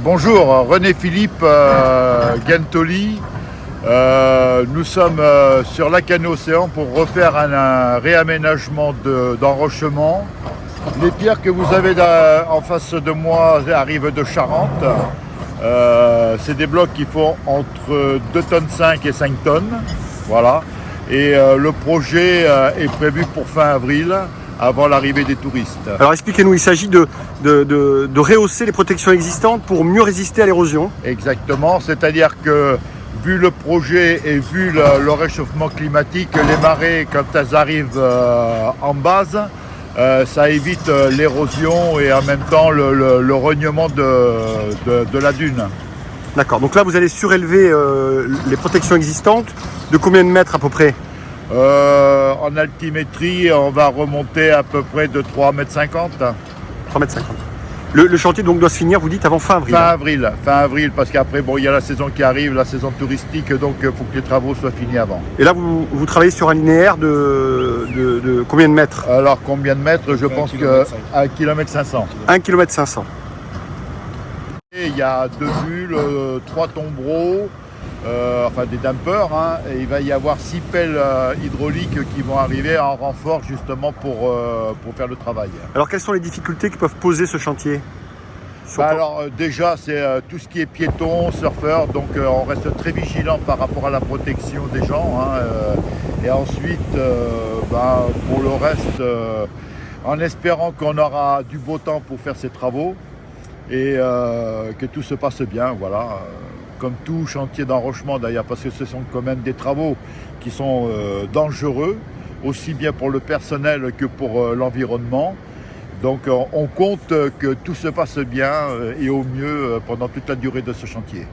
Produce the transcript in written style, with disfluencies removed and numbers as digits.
Bonjour, René Philippe Gentoli. Nous sommes sur Lacanau Océan pour refaire un réaménagement d'enrochement. Les pierres que vous avez en face de moi arrivent de Charente. C'est des blocs qui font entre 2,5 tonnes et 5 tonnes. Voilà. Et le projet est prévu pour fin avril, avant l'arrivée des touristes. Alors expliquez-nous, il s'agit de rehausser les protections existantes pour mieux résister à l'érosion. Exactement, c'est-à-dire que vu le projet et vu le réchauffement climatique, les marées, quand elles arrivent en base, ça évite l'érosion et en même temps le rognement de la dune. D'accord, donc là vous allez surélever les protections existantes. De combien de mètres à peu près? En altimétrie, on va remonter à peu près de 3,50 m. 3,50 m. Le chantier donc doit se finir, vous dites, avant fin avril. Fin avril, parce qu'après, bon, il y a la saison qui arrive, la saison touristique, donc il faut que les travaux soient finis avant. Et là, vous travaillez sur un linéaire de combien de mètres? Alors, combien de mètres? Je pense que 1,5 km. 1,5 km. Et il y a 2 bulles, 3 tombereaux, enfin des dampers, hein, et il va y avoir 6 pelles hydrauliques qui vont arriver en renfort justement pour faire le travail. Alors, quelles sont les difficultés que peuvent poser ce chantier? Alors déjà, c'est tout ce qui est piéton, surfeur, donc on reste très vigilant par rapport à la protection des gens. Et ensuite, pour le reste, en espérant qu'on aura du beau temps pour faire ces travaux et que tout se passe bien, voilà. Comme tout chantier d'enrochement d'ailleurs, parce que ce sont quand même des travaux qui sont dangereux, aussi bien pour le personnel que pour l'environnement. Donc on compte que tout se passe bien et au mieux pendant toute la durée de ce chantier.